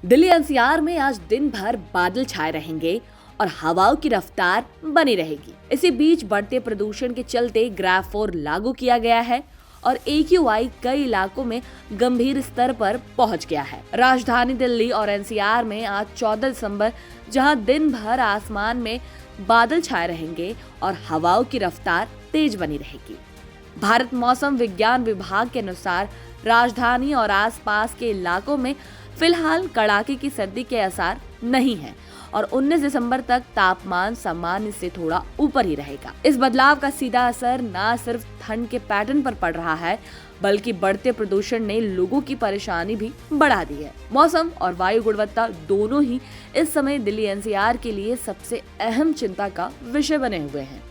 Delhi NCR में आज दिन भर बादल छाए रहेंगे और हवाओं की रफ्तार बनी रहेगी। इसी बीच बढ़ते प्रदूषण के चलते ग्रेड 4 लागू किया गया है और AQI कई इलाकों में गंभीर स्तर पर पहुंच गया है। राजधानी दिल्ली और एनसीआर में आज 14 दिसंबर जहां दिन भर आसमान में बादल छाए रहेंगे और हवाओं की रफ्तार तेज बनी रहेगी। भारत मौसम विज्ञान विभाग के अनुसार राजधानी और आसपास के इलाकों में फिलहाल कड़ाके की सर्दी के आसार नहीं है और 19 दिसंबर तक तापमान सामान्य से थोड़ा ऊपर ही रहेगा। इस बदलाव का सीधा असर न सिर्फ ठंड के पैटर्न पर पड़ रहा है बल्कि बढ़ते प्रदूषण ने लोगों की परेशानी भी बढ़ा दी है। मौसम और वायु गुणवत्ता दोनों ही इस समय दिल्ली एनसीआर के लिए सबसे अहम चिंता का विषय बने हुए हैं।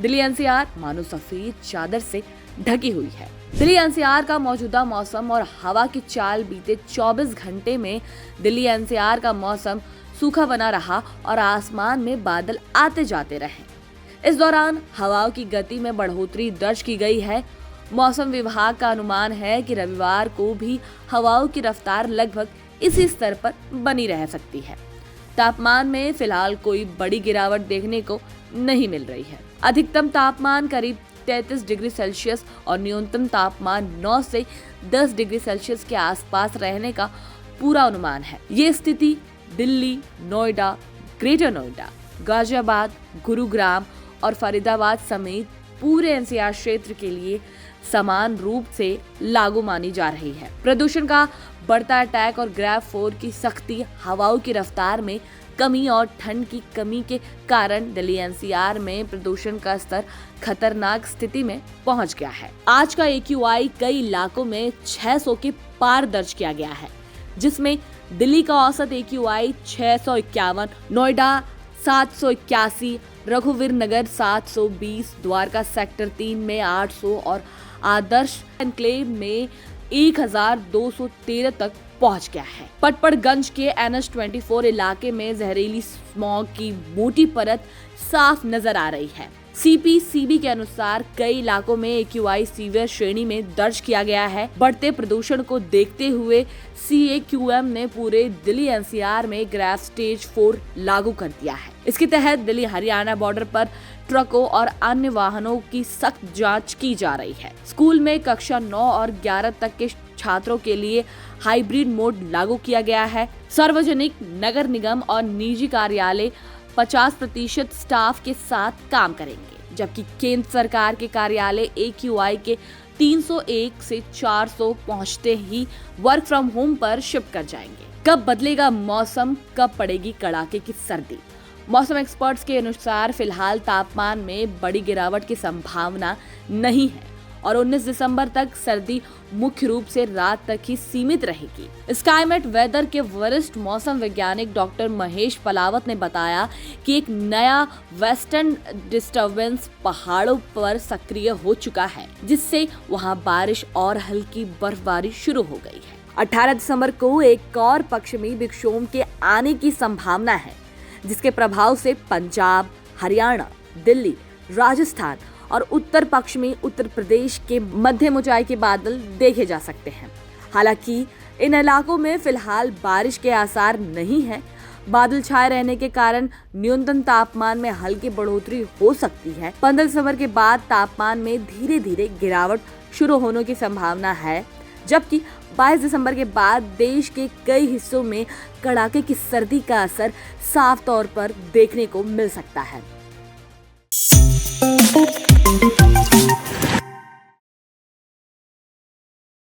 दिल्ली एनसीआर मानो सफेद चादर से ढकी हुई है। दिल्ली एनसीआर का मौजूदा मौसम और हवा की चाल बीते 24 घंटे में दिल्ली एनसीआर का मौसम सूखा बना रहा और आसमान में बादल आते जाते रहे। इस दौरान हवाओं की गति में बढ़ोतरी दर्ज की गई है। मौसम विभाग का अनुमान है कि रविवार को भी हवाओं की रफ्तार लगभग इसी स्तर पर बनी रह सकती है। तापमान में फिलहाल कोई बड़ी गिरावट देखने को नहीं मिल रही है। अधिकतम तापमान करीब 33 डिग्री सेल्सियस और न्यूनतम तापमान 9 से 10 डिग्री सेल्सियस के आसपास रहने का पूरा अनुमान है। ये स्थिति दिल्ली, नोएडा, ग्रेटर नोएडा, गाजियाबाद, गुरुग्राम और फरीदाबाद समेत पूरे एनसीआर क्षेत्र के लिए समान रूप से लागू मानी जा रही है। प्रदूषण का बढ़ता अटैक और ग्रेड 4 की सख्ती, हवाओं की रफ्तार में कमी और ठंड की कमी के कारण दिल्ली एनसीआर में प्रदूषण का स्तर खतरनाक स्थिति में पहुंच गया है। आज का AQI कई इलाकों में 600 के पार दर्ज किया गया है, जिसमें दिल्ली का औसत AQI 651, नोएडा 781, रघुवीर नगर 720, द्वारका सेक्टर 3 में 800 और आदर्श एनक्लेव में 1213 तक पहुंच गया है। पटपड़गंज के NH24 इलाके में जहरीली स्मॉग की मोटी परत साफ नजर आ रही है। CPCB के अनुसार कई इलाकों में AQI सीवियर श्रेणी में दर्ज किया गया है। बढ़ते प्रदूषण को देखते हुए CAQM ने पूरे दिल्ली एनसीआर में ग्रेड स्टेज 4 लागू कर दिया है। इसके तहत दिल्ली हरियाणा बॉर्डर पर ट्रकों और अन्य वाहनों की सख्त जांच की जा रही है। स्कूल में कक्षा 9 और 11 तक के छात्रों के लिए हाइब्रिड मोड लागू किया गया है। सार्वजनिक, नगर निगम और निजी कार्यालय 50% स्टाफ के साथ काम करेंगे, जबकि केंद्र सरकार के कार्यालय AQI के 301 से 400 पहुंचते ही वर्क फ्रॉम होम पर शिफ्ट कर जाएंगे। कब बदलेगा मौसम, कब पड़ेगी कड़ाके की सर्दी? मौसम एक्सपर्ट्स के अनुसार फिलहाल तापमान में बड़ी गिरावट की संभावना नहीं है और 19 दिसंबर तक सर्दी मुख्य रूप से रात तक ही सीमित रहेगी। स्काईमेट वेदर के वरिष्ठ मौसम वैज्ञानिक डॉक्टर महेश पलावत ने बताया कि एक नया वेस्टर्न डिस्टर्बेंस पहाड़ों पर सक्रिय हो चुका है, जिससे वहां बारिश और हल्की बर्फबारी शुरू हो गई है। 18 दिसंबर को एक और पश्चिमी विक्षोभ के आने की संभावना है, जिसके प्रभाव से पंजाब, हरियाणा, दिल्ली, राजस्थान और उत्तर पश्चिमी उत्तर प्रदेश के मध्यम ऊंचाई के बादल देखे जा सकते हैं। हालांकि इन इलाकों में फिलहाल बारिश के आसार नहीं है। बादल छाए रहने के कारण न्यूनतम तापमान में हल्की बढ़ोतरी हो सकती है। 15 दिसंबर के बाद तापमान में धीरे धीरे गिरावट शुरू होने की संभावना है, जबकि 22 दिसंबर के बाद देश के कई हिस्सों में कड़ाके की सर्दी का असर साफ तौर पर देखने को मिल सकता है।